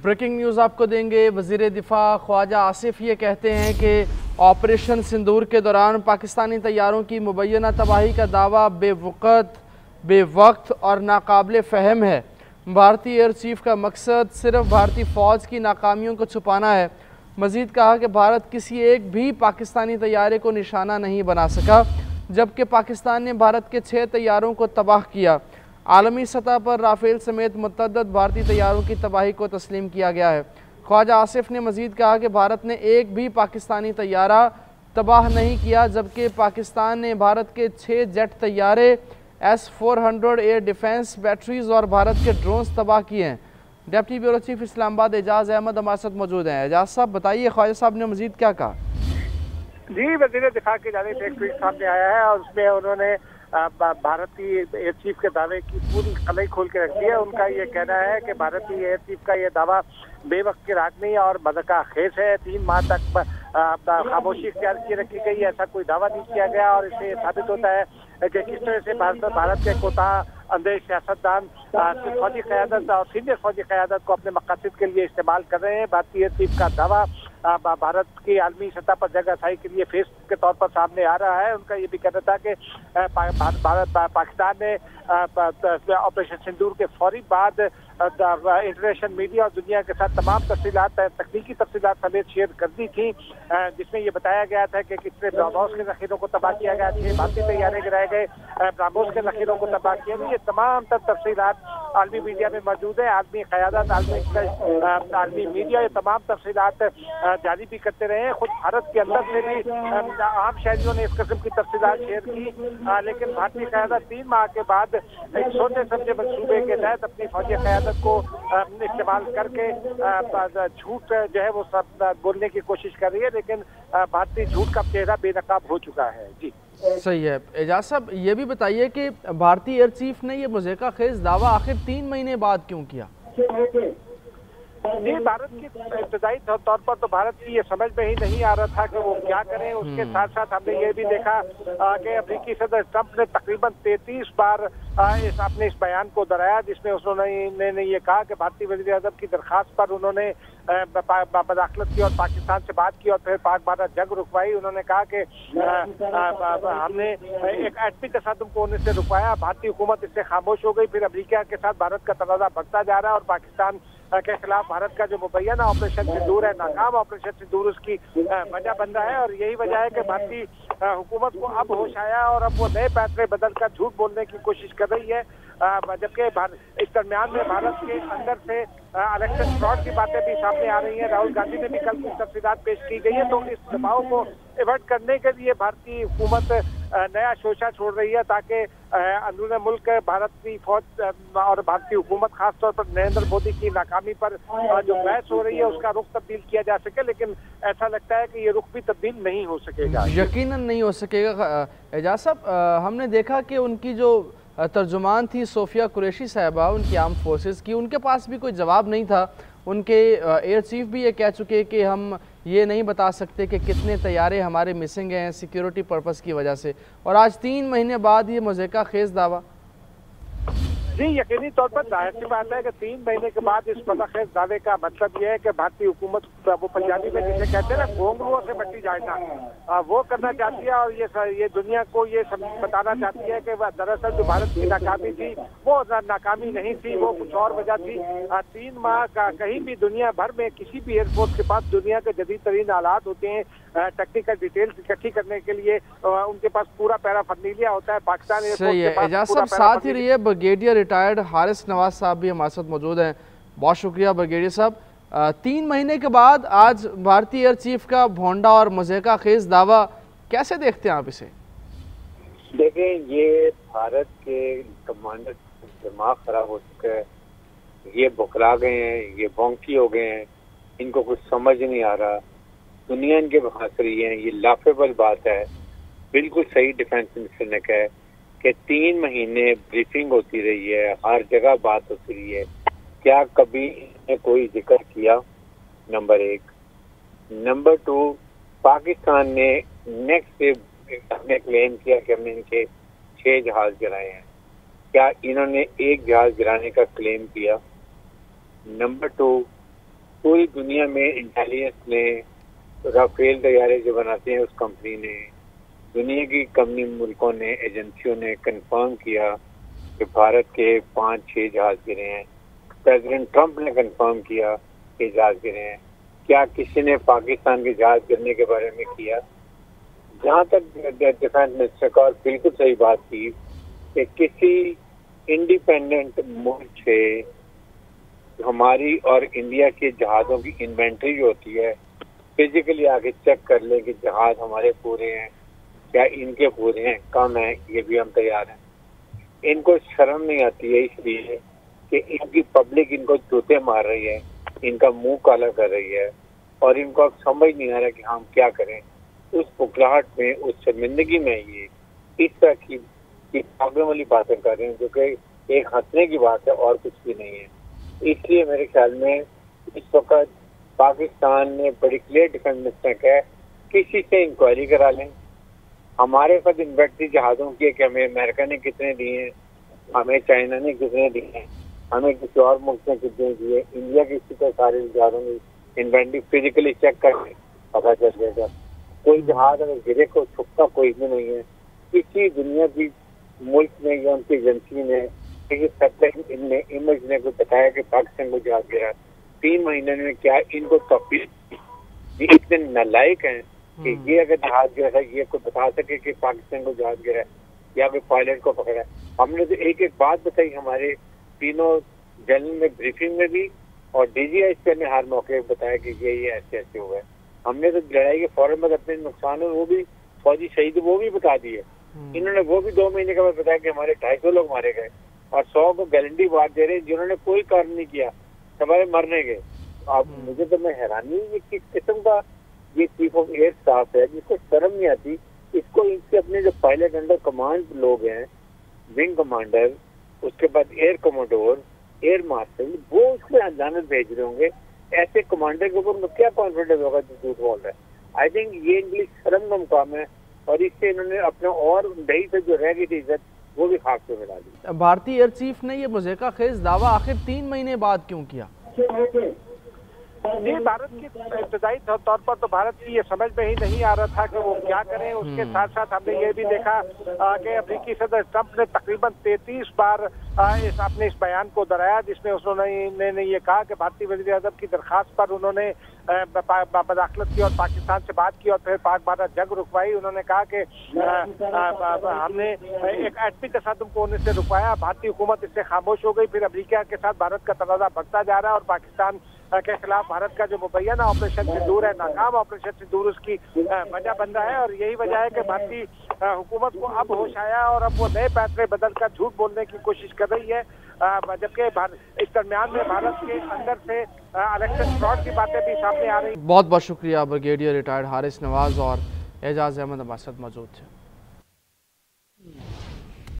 Breaking news आपको देंगे। वज़ीर दिफा ख्वाजा आसिफ ये कहते हैं कि ऑपरेशन सिंदूर के दौरान पाकिस्तानी तैयारों की मुबैना तबाही का दावा बेवक्त और नाकाबिल फ़हम है। भारतीय एयर चीफ का मकसद सिर्फ भारतीय फ़ौज की नाकामियों को छुपाना है। मज़ीद कहा कि भारत किसी एक भी पाकिस्तानी तैयारे को निशाना नहीं बना सका, जबकि पाकिस्तान ने भारत के 6 तैयारों को तबाह किया। आलमी सतह पर राफेल समेत मुतअद्दिद भारतीय तैयारों की तबाही को तस्लीम किया गया है। ख्वाजा आसिफ ने मज़ीद कहा कि भारत ने एक भी पाकिस्तानी तैयारा तबाह नहीं किया, जबकि पाकिस्तान ने भारत के 6 जेट तैयारे S-400 एयर डिफेंस बैटरीज और भारत के ड्रोन्स तबाह किए हैं। Deputy bureau chief Islamabad Ejaz Ahmed हमारे साथ मौजूद हैं। एजाज साहब बताइए, ख्वाजा साहब ने मज़ीद क्या कहा? जी, वज़ीर दिफा की जानिब से एक ट्वीट सामने आया है और उसमें उन्होंने भारतीय एयर चीफ के दावे की पूरी कलई खोल के रख दी है। उनका ये कहना है कि भारतीय एयर चीफ का ये दावा बेवक्त की रागनी और मदका खेज है। 3 माह तक खामोशी इख्तियार की रखी गई, ऐसा कोई दावा नहीं किया गया और इससे ये साबित होता है कि किस तरह से भारत के कोताह अंदेश सियासतदान फौजी क़यादत और सीनियर फौजी क़यादत को अपने मकासद के लिए इस्तेमाल कर रहे हैं। भारतीय एयर चीफ का दावा भारत की आलमी सतह पर जगहसाई के लिए फेस के तौर पर सामने आ रहा है। उनका ये भी कहना था कि पाकिस्तान ने ऑपरेशन सिंदूर के फौरी बाद इंटरनेशनल मीडिया और दुनिया के साथ तमाम तफसीलात, तकनीकी तफसीलात समेत शेयर कर दी थी, जिसमें ये बताया गया था कि किस तरह ब्रह्मोस के जखीरों को तबाह किया गया, 6 भारतीय तैयारे गिराए गए, ब्रह्मोस के जखीरों को तबाह किया गया। ये तमाम तफसीलात आलमी मीडिया में मौजूद है। आलमी क़यादत, आलमी मीडिया ये तमाम तफसीलात जारी भी करते रहे हैं। खुद भारत के अंदर से भी आम शहरियों ने इस किस्म की तफसीलात शेयर की, लेकिन भारतीय क़यादत 3 माह के बाद एक सोचे समझे मंसूबे के तहत अपनी फौजी क़यादत को इस्तेमाल करके झूठ जो है वो सब बोलने की कोशिश कर रही है, लेकिन भारतीय झूठ का चेहरा बेनकाब हो चुका है। जी सही है। एजाज साहब ये भी बताइए कि भारतीय एयर चीफ ने ये मज़ेका खेज दावा आखिर 3 महीने बाद क्यों किया? जी, भारत की इब्तदाई तौर पर तो भारत की ये समझ में ही नहीं आ रहा था कि वो क्या करें। उसके साथ साथ हमने ये भी देखा कि अमेरिकी सदर ट्रंप ने तकरीबन 33 बार अपने इस बयान को दोहराया, जिसमें उन्होंने ये कहा कि भारतीय वज़ीर आज़म की दरख्वास्त पर उन्होंने मदाखलत की और पाकिस्तान से बात की और फिर पाक भारत जंग रुकवाई। उन्होंने कहा कि हमने एक एटमी तसादुम को होने से रुकवाया, भारतीय हुकूमत इससे खामोश हो गई। फिर अमेरिका के साथ भारत का तनाज़ा बढ़ता जा रहा है और पाकिस्तान के खिलाफ भारत का जो मुबैना ऑपरेशन सिंदूर है, नाकाम ऑपरेशन सिंदूर, उसकी वजह बन रहा है। और यही वजह है कि भारतीय हुकूमत को अब होश आया और अब वो नए पैतरे बदलकर झूठ बोलने की कोशिश कर रही है। जबकि इस दरमियान में भारत के अंदर से इलेक्शन फ्रॉड की बातें भी सामने आ रही हैं। राहुल गांधी ने भी कल कुछ तफसीलात पेश की गई है। तो इस दबाव को एवर्ट करने के लिए भारतीय हुकूमत नया शोशा छोड़ रही है, ताकि अंदरूनी मुल्क भारत की फौज और भारतीय हुकूमत खासतौर पर नरेंद्र मोदी की नाकामी पर जो बहस हो रही है उसका रुख तब्दील किया जा सके। लेकिन ऐसा लगता है कि ये रुख भी तब्दील नहीं हो सकेगा, यकीनन नहीं हो सकेगा। एजाज साहब, हमने देखा कि उनकी जो तर्जुमान थी सोफिया कुरैशी साहबा, उनकी आर्म फोर्सेस की, उनके पास भी कोई जवाब नहीं था। उनके एयर चीफ भी ये कह चुके कि हम ये नहीं बता सकते कि कितने तैयारे हमारे मिसिंग हैं सिक्योरिटी पर्पस की वजह से, और आज 3 महीने बाद ये मज़ेका खेज दावा। जी, यकीनी तौर पर जाहिर सी बात है कि 3 महीने के बाद इस मज़ेदार दावे का मतलब यह है कि भारतीय हुकूमत वो पंजाबी में जिसे कहते हैं ना घोंगुओं से बट्टी जाना, वो करना चाहती है और ये दुनिया को ये बताना चाहती है कि दरअसल जो भारत की नाकामी थी वो नाकामी नहीं थी, वो कुछ और वजह थी। 3 माह का कहीं भी दुनिया भर में किसी भी एयरफोर्स के पास दुनिया के जदीद तरीन आलात होते हैं, टेक्निकल डिटेल्स इकट्ठी करने के लिए उनके पास पूरा पैराफर्नीलिया होता है। पाकिस्तान सही है। एजाज साहब साथ ही रहिए, ब्रिगेडियर रिटायर्ड हारिस नवाज साहब भी हमारे साथ मौजूद हैं। बहुत शुक्रिया ब्रिगेडियर साहब। 3 महीने के बाद आज भारतीय एयर चीफ का भोंडा और मज़ेका खेज दावा कैसे देखते हैं आप इसे? देखें, ये भारत के कमांडर दिमाग खराब हो चुका है, ये बुकरा गए हैं, ये बोंकी हो गए हैं, इनको कुछ समझ नहीं आ रहा, दुनिया इनके हंस रही है। ये लाफेबल बात है। बिल्कुल सही डिफेंस मिनिस्टर ने कहा कि 3 महीने ब्रीफिंग होती रही है, हर जगह बात होती रही है, क्या कभी इन्हें कोई जिक्र किया? नंबर 1। नंबर 2, पाकिस्तान ने नेक्स्ट डे हमने क्लेम किया कि हमने इनके 6 जहाज गिराए हैं, क्या इन्होंने 1 जहाज गिराने का क्लेम किया? नंबर 2, पूरी दुनिया में इंटेलिजेंस ने, राफेल तैयारे जो बनाते हैं उस कंपनी ने, दुनिया की कंपनी मुल्कों ने, एजेंसियों ने कंफर्म किया कि भारत के 5-6 जहाज गिरे हैं। प्रेसिडेंट ट्रंप ने कंफर्म किया कि जहाज गिरे हैं। क्या किसी ने पाकिस्तान के जहाज गिरने के बारे में किया? जहाँ तक डिफेंस मिनिस्टर का बिल्कुल सही बात की कि किसी इंडिपेंडेंट मुल्क से हमारी और इंडिया के जहाज़ों की इन्वेंट्री जो होती है फिजिकली आके चेक कर ले कि जहाज हमारे पूरे हैं, क्या इनके पूरे हैं, कम है, ये भी हम तैयार हैं। इनको शर्म नहीं आती है इसलिए कि इनकी पब्लिक इनको जूते मार रही है, इनका मुंह काला कर रही है और इनको अब समझ नहीं आ रहा कि हम क्या करें। उस पुकलाहट में, उस शर्मिंदगी में ये इस तरह की प्रॉब्लम वाली बातें कर रहे हैं जो कि एक हंसने की बात है और कुछ भी नहीं है। इसलिए मेरे ख्याल में इस वक्त पाकिस्तान ने बड़ी क्लियर डिफेंस मिनिस्टर कहा किसी से इंक्वायरी करा लें। हमारे पास इन्वेंट्री जहाज़ों की है कि हमें अमेरिका ने कितने दिए हैं, हमें चाइना ने कितने दिए हैं, हमें किसी और मुल्क ने कितने दिए, इंडिया की इसी तरह सारे जहाज़ों की इन्वेंट्री फिजिकली चेक कर पता चल जाएगा। कोई जहाज अगर गिरे को छुपता कोई भी नहीं है। किसी दुनिया की मुल्क ने या उनकी एजेंसी ने सैटेलाइट इमेज ने को बताया कि पाकिस्तान को जहाज गिरा। 3 महीने में क्या इनको तफसील, ये इतने नालायक हैं कि ये अगर जहाज गिरा है ये को बता सके कि पाकिस्तान को जहाज गिरा है या फिर पायलट को पकड़ा है। हमने तो एक एक बात बताई हमारे तीनों जनरल में ब्रीफिंग में भी, और DGI ने हर मौके पर बताया कि ये ऐसे ऐसे हुआ है। हमने तो लड़ाई के फौरन बाद अपने नुकसान है वो भी फौजी शहीद वो भी बता दिए। इन्होंने वो भी 2 महीने के बाद बताया कि हमारे 250 लोग मारे गए और 100 को गारंटी बात दे रहे हैं जिन्होंने कोई कार्य नहीं किया हमारे मरने के। अब मुझे तो मैं हैरानी ये किस किस्म का ये चीफ ऑफ एयर स्टाफ है जिसको शर्म नहीं आती। इसको इनके अपने जो पायलट अंडर कमांड लोग हैं, विंग कमांडर, उसके बाद एयर कमोडोर, एयर मार्शल, वो उसके अनजानत भेज रहे होंगे। ऐसे कमांडर के ऊपर उनको क्या कॉन्फिडेंस होगा जो झूठ बोल रहा है। आई थिंक ये इनके लिए शर्म का मुकाम है और इससे इन्होंने अपना और दही से जो रह गई थी इज्जत वो भी खाक पे मिला दी। भारतीय एयर चीफ ने ये मुज़ेका खेज दावा आखिर 3 महीने बाद क्यों किया? जी, भारत की इब्तदाई तौर पर तो भारत की ये समझ में ही नहीं आ रहा था कि वो क्या करें। उसके साथ साथ हमने ये भी देखा कि अमेरिकी सदर ट्रंप ने तकरीबन 33 बार अपने इस बयान को दोहराया जिसमें उन्होंने ये कहा कि भारतीय वज़ीर आज़म की दरख्वास्त पर उन्होंने मदाखलत की और पाकिस्तान से बात की और फिर पाक भारत जंग रुकवाई। उन्होंने कहा कि हमने एक एटमी तसादुम को होने से रुकवाया, भारतीय हुकूमत इससे खामोश हो गई। फिर अमेरिका के साथ भारत का तनाज़ा बढ़ता जा रहा है और पाकिस्तान के खिलाफ भारत का जो मुबैना ऑपरेशन सिंदूर है, नाकाम ऑपरेशन सिंदूर, उसकी वजह बन रहा है। और यही वजह है कि भारतीय हुकूमत को अब होश आया और अब वो नए पैतरे बदल कर झूठ बोलने की कोशिश कर रही है। जबकि इस दरमियान में भारत के अंदर से इलेक्शन फ्रॉड की बातें भी सामने आ रही। बहुत बहुत शुक्रिया ब्रिगेडियर रिटायर्ड हारिस नवाज और एजाज अहमद हमारे साथ मौजूद थे।